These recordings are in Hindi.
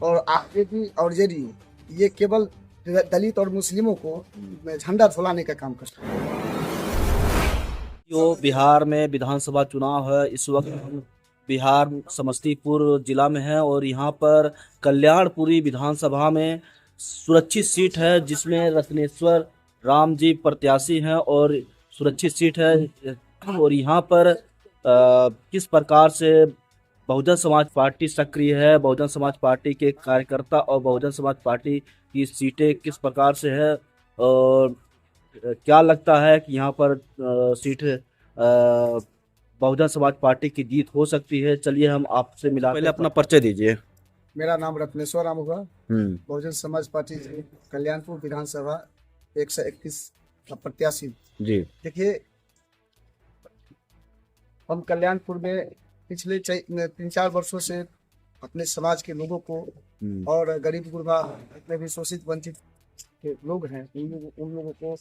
और आरजेडी और जेडीयू ये केवल दलित और मुस्लिमों को झंडा फुलाने का काम करता है। जो बिहार में विधानसभा चुनाव है, इस वक्त हम बिहार समस्तीपुर जिला में है और यहाँ पर कल्याणपुरी विधानसभा में सुरक्षित सीट है जिसमें रत्नेश्वर राम जी प्रत्याशी हैं और सुरक्षित सीट है। और यहाँ पर किस प्रकार से बहुजन समाज पार्टी सक्रिय है, बहुजन समाज पार्टी के कार्यकर्ता और बहुजन समाज पार्टी की सीटें किस प्रकार से है और क्या लगता है कि यहाँ पर सीट बहुजन समाज पार्टी की जीत हो सकती है। चलिए हम आपसे मिला, पहले अपना परिचय दीजिए। मेरा नाम रत्नेश्वर राम हुआ, बहुजन समाज पार्टी कल्याणपुर विधानसभा 131 का प्रत्याशी। जी देखिए, हम कल्याणपुर में पिछले 3-4 वर्षों से अपने समाज के लोगों को और गरीब गुरबा जितने भी शोषित वंचित के लोग हैं उन लोगों को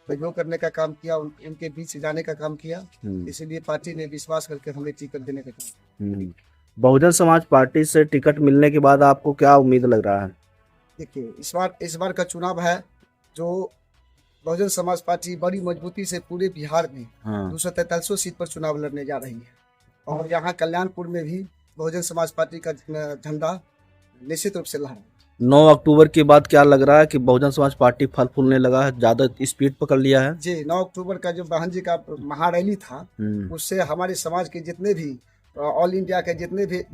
सहयोग करने का काम किया, उनके बीच जाने का काम किया। इसीलिए पार्टी ने विश्वास करके हमें टिकट देने का काम। बहुजन समाज पार्टी से टिकट मिलने के बाद आपको क्या उम्मीद लग रहा है? देखिए, इस बार का चुनाव है जो बहुजन समाज पार्टी बड़ी मजबूती से पूरे बिहार में 243 सीट पर चुनाव लड़ने जा रही है और यहाँ कल्याणपुर में भी बहुजन समाज पार्टी का झंडा निश्चित रूप से लहरा। 9 अक्टूबर के बाद क्या लग रहा है कि बहुजन समाज पार्टी फल फूलने लगा है, ज्यादा स्पीड पकड़ लिया है? जी, 9 अक्टूबर का जो बहन जी का महारैली था उससे हमारे समाज के जितने भी ऑल इंडिया के जितने भी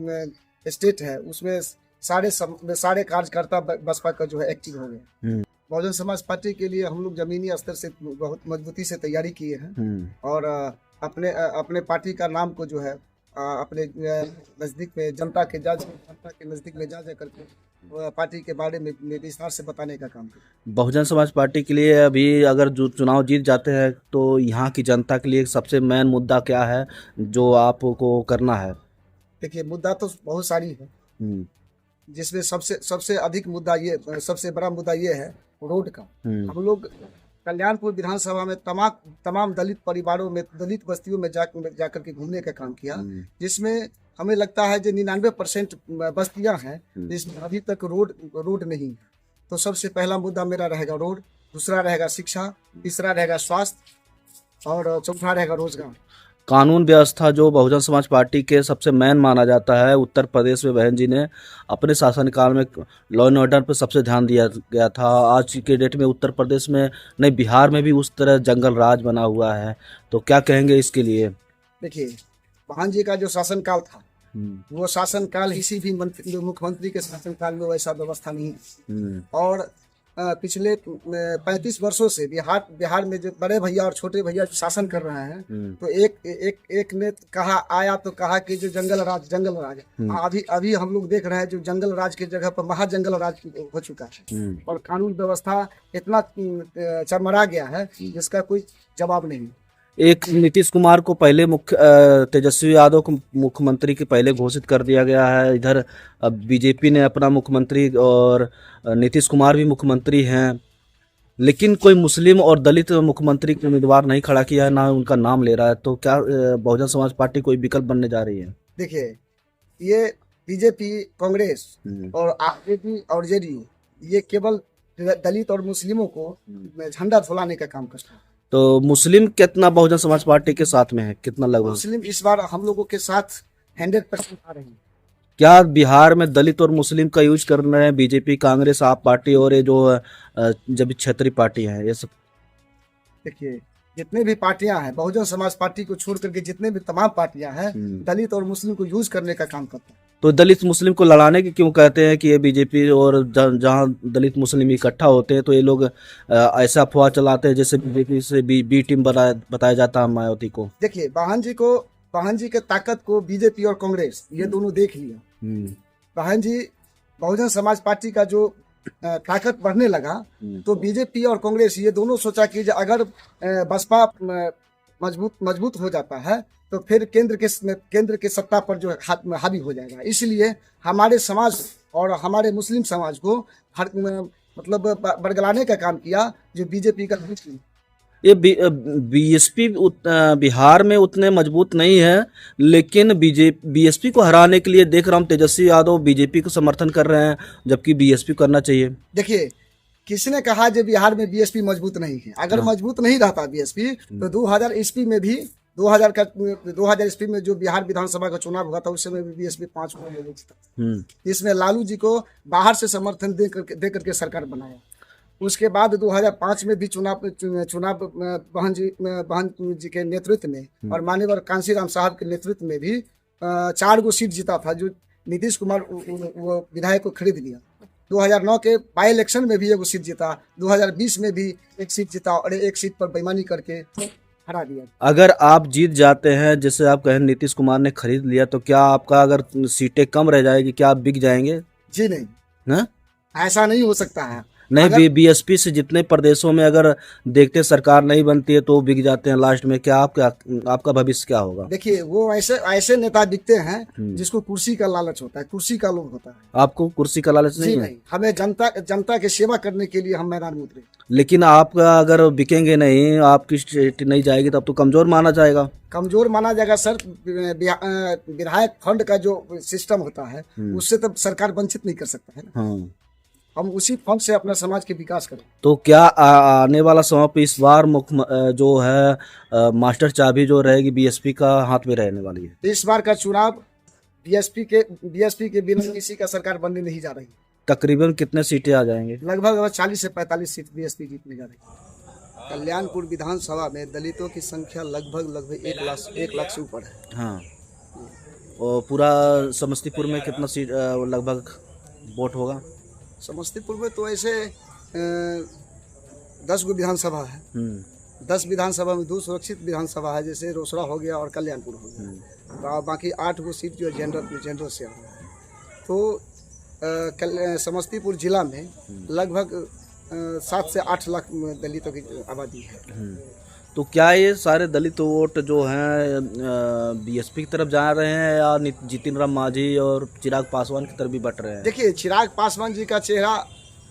स्टेट है उसमें सारे कार्यकर्ता बसपा का जो है एक्टिव हो गए। बहुजन समाज पार्टी के लिए हम लोग जमीनी स्तर से बहुत मजबूती से तैयारी किए हैं और अपने पार्टी का नाम को जो है अपने नज़दीक में जनता के नज़दीक में जा करके पार्टी के बारे में विस्तार से बताने का काम किया। बहुजन समाज पार्टी के लिए अभी अगर जो चुनाव जीत जाते हैं तो यहाँ की जनता के लिए सबसे मेन मुद्दा क्या है जो आपको करना है? देखिए, मुद्दा तो बहुत सारी है जिसमें सबसे अधिक मुद्दा सबसे बड़ा मुद्दा ये है रोड का। हम लोग कल्याणपुर विधानसभा में तमाम दलित परिवारों में, दलित बस्तियों में जाकर के घूमने का काम किया, जिसमें हमें लगता है जो 99% बस्तियां हैं जिसमें अभी तक रोड नहीं। तो सबसे पहला मुद्दा मेरा रहेगा रोड, दूसरा रहेगा शिक्षा, तीसरा रहेगा स्वास्थ्य और चौथा रहेगा रोजगार। कानून व्यवस्था जो बहुजन समाज पार्टी के सबसे मेन माना जाता है, उत्तर प्रदेश में बहन जी ने अपने शासनकाल में लॉ एंड ऑर्डर पर सबसे ध्यान दिया गया था। आज के डेट में उत्तर प्रदेश में नहीं, बिहार में भी उस तरह जंगल राज बना हुआ है, तो क्या कहेंगे इसके लिए? देखिए, बहन जी का जो शासनकाल था वो शासनकाल किसी भी मुख्यमंत्री के शासनकाल में वैसा व्यवस्था नहीं और पिछले 35 वर्षों से बिहार में जो बड़े भैया और छोटे भैया शासन कर रहे हैं तो एक ने कहा आया तो कहा कि जो जंगल राज अभी हम लोग देख रहे हैं जो जंगल राज की जगह पर महाजंगल राज हो चुका है और कानून व्यवस्था इतना चरमरा गया है जिसका कोई जवाब नहीं। एक नीतीश कुमार को पहले तेजस्वी यादव को मुख्यमंत्री के पहले घोषित कर दिया गया है, इधर अब बीजेपी ने अपना मुख्यमंत्री और नीतीश कुमार भी मुख्यमंत्री हैं, लेकिन कोई मुस्लिम और दलित मुख्यमंत्री के उम्मीदवार नहीं खड़ा किया है, ना उनका नाम ले रहा है। तो क्या बहुजन समाज पार्टी कोई विकल्प बनने जा रही है? देखिए, ये बीजेपी, कांग्रेस और आरजेडी और जेडीयू ये केवल दलित और मुस्लिमों को झंडा फुलाने का काम करता है। तो मुस्लिम कितना बहुजन समाज पार्टी के साथ में है, कितना लगभग? मुस्लिम इस बार हम लोगों के साथ 100% आ रहे हैं। क्या बिहार में दलित और मुस्लिम का यूज कर रहे हैं बीजेपी, कांग्रेस, आप पार्टी और ये जो जब क्षेत्रीय पार्टी है ये सब? देखिए, जितने भी पार्टियां हैं बहुजन समाज पार्टी को छोड़ करके जितने भी तमाम पार्टियां हैं दलित और मुस्लिम को यूज करने का काम करता है। तो दलित मुस्लिम को लड़ाने की क्यों कहते हैं कि ये बीजेपी और जहाँ दलित मुस्लिम इकट्ठा होते हैं तो ये लोग ऐसा अफवाह चलाते हैं जैसे बीजेपी से बी टीम बताया जाता है मायावती को? देखिए, बहन जी के ताकत को बीजेपी और कांग्रेस ये दोनों देख लिया। बहन जी बहुजन समाज पार्टी का जो ताकत बढ़ने लगा तो बीजेपी और कांग्रेस ये दोनों सोचा कि अगर बसपा मजबूत हो जाता है तो फिर केंद्र के सत्ता पर जो हावी हो जाएगा। इसलिए हमारे समाज और हमारे मुस्लिम समाज को मतलब बरगलाने का काम किया जो बीजेपी का। ये बीएसपी बिहार में उतने मजबूत नहीं है, लेकिन बीएसपी को हराने के लिए देख रहा हूँ तेजस्वी यादव बीजेपी को समर्थन कर रहे हैं, जबकि बीएसपी करना चाहिए। देखिए, किसने कहा जो बिहार में बीएसपी मजबूत नहीं है? अगर मजबूत नहीं रहता बीएसपी तो 2000 ईस्वी में भी 2000 ईस्वी में जो बिहार विधानसभा का चुनाव हुआ था उस समय भी बीएसपी 5 जीता। इसमें लालू जी को बाहर से समर्थन दे करके सरकार बनाया। उसके बाद 2005 में भी चुनाव बहन जी के नेतृत्व में और माननीय कांशीराम साहब के नेतृत्व में भी 4 गो सीट जीता था, जो नीतीश कुमार वो विधायक को खरीद लिया। 2009 के बाई इलेक्शन में भी 1 सीट जीता, 2020 में भी 1 सीट जीता और 1 सीट पर बेईमानी करके हरा दिया। अगर आप जीत जाते हैं, जैसे आप कहें नीतीश कुमार ने खरीद लिया, तो क्या आपका अगर सीटें कम रह जाएगी, क्या आप बिक जाएंगे? जी नहीं, ना? ऐसा नहीं हो सकता है। नहीं, बीएसपी से जितने प्रदेशों में अगर देखते सरकार नहीं बनती है तो बिक जाते हैं लास्ट में, क्या आपका भविष्य क्या होगा? देखिए, वो ऐसे नेता दिखते हैं जिसको कुर्सी का लालच होता है, कुर्सी का लोभ होता है। आपको कुर्सी का लालच नहीं है? हमें जनता की सेवा करने के लिए हम मैदान में उतरे। लेकिन आपका अगर बिकेंगे नहीं, आपकी सीट नहीं जाएगी, तब तो कमजोर माना जाएगा। कमजोर माना जाएगा सर। विधायक फंड का जो सिस्टम होता है उससे तो सरकार वंचित नहीं कर सकता है ना। हम उसी फंड से अपना समाज के विकास करें। तो क्या आने वाला समय पे इस बार मुख्य जो है मास्टर चाबी जो रहेगी बीएसपी का हाथ में रहने वाली है? इस बार का चुनाव बीएसपी के बिना किसी का सरकार बनने नहीं जा रही। तकरीबन कितने सीटें आ जाएंगे? लगभग 40 से 45 सीट बीएसपी जीतने जा रही है। कल्याणपुर विधानसभा में दलितों की संख्या लगभग 1 लाख से ऊपर है। हाँ, और पूरा समस्तीपुर में कितना सीट लगभग वोट होगा? समस्तीपुर में तो ऐसे 10 गो विधानसभा है। 10 विधानसभा में 2 सुरक्षित विधानसभा है, जैसे रोसड़ा हो गया और कल्याणपुर हो गया। बाकी 8 गो सीट जो जनरल से है। तो समस्तीपुर जिला में लगभग 7 से 8 लाख दलितों की आबादी है। तो क्या ये सारे दलित वोट जो हैं बीएसपी की तरफ जा रहे हैं या जितिन राम मांझी और चिराग पासवान की तरफ भी बट रहे हैं? देखिए, चिराग पासवान जी का चेहरा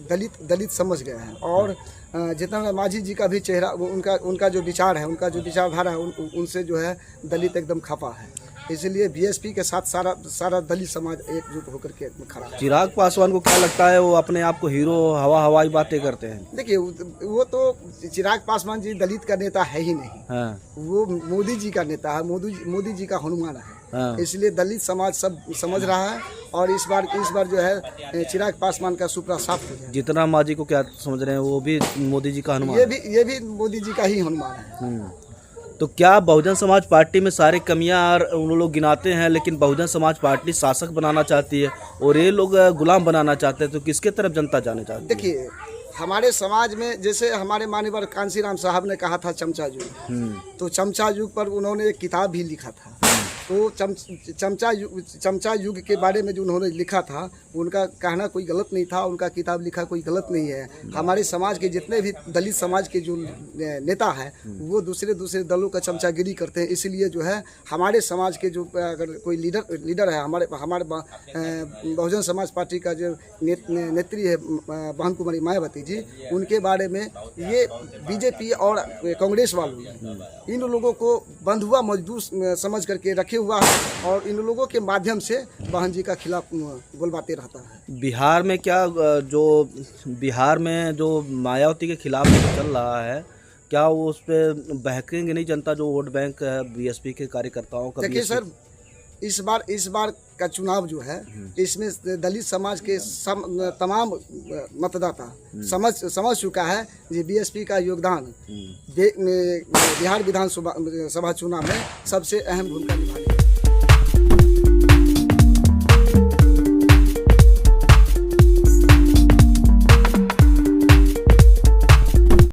दलित समझ गए हैं और जितिन राम मांझी जी का भी चेहरा, उनका जो विचार है, उनका जो विचारधारा है, उनसे जो है दलित एकदम खफा है। इसलिए बीएसपी के साथ सारा दलित समाज एकजुट होकर के खड़ा है। चिराग पासवान को क्या लगता है, वो अपने आप को हीरो हवाई बातें करते हैं? देखिए, वो तो चिराग पासवान जी दलित का नेता है ही नहीं। हाँ। वो मोदी जी का नेता है, मोदी जी का हनुमान है। हाँ। इसलिए दलित समाज सब समझ रहा है और इस बार जो है चिराग पासवान का सुपड़ा साफ हो जाए। जितना मांझी को क्या समझ रहे हैं, वो भी मोदी जी का हनुमान? ये भी मोदी जी का ही हनुमान है। तो क्या बहुजन समाज पार्टी में सारी कमियां उन लोग गिनाते हैं, लेकिन बहुजन समाज पार्टी शासक बनाना चाहती है और ये लोग गुलाम बनाना चाहते हैं, तो किसके तरफ जनता जाने चाहती है? देखिए, हमारे समाज में जैसे हमारे माननीय कांशीराम साहब ने कहा था चमचा युग, तो चमचा युग पर उन्होंने एक किताब भी लिखा था। तो चमचा युग के बारे में जो उन्होंने लिखा था, उनका कहना कोई गलत नहीं था, उनका किताब लिखा कोई गलत नहीं है। हमारे समाज के जितने भी दलित समाज के जो नेता हैं वो दूसरे दलों का चमचागिरी करते हैं। इसलिए जो है हमारे समाज के जो अगर कोई लीडर है, हमारे बहुजन समाज पार्टी का जो नेत्री है बहन कुमारी मायावती जी, उनके बारे में ये बीजेपी और कांग्रेस वालों इन लोगों को बंधुआ मजदूर समझ करके रखे हुआ है और इन लोगों के माध्यम से बहन जी का खिलाफ बोलबाते रहता है। बिहार में जो मायावती के खिलाफ चल रहा है, क्या वो उस पर बहकेंगे नहीं जनता, जो वोट बैंक है बीएसपी के कार्यकर्ताओं का? देखिए सर, इस बार का चुनाव जो है, इसमें दलित समाज के तमाम मतदाता समझ चुका है कि बीएसपी का योगदान बिहार विधानसभा चुनाव में सबसे अहम भूमिका निभाएगा।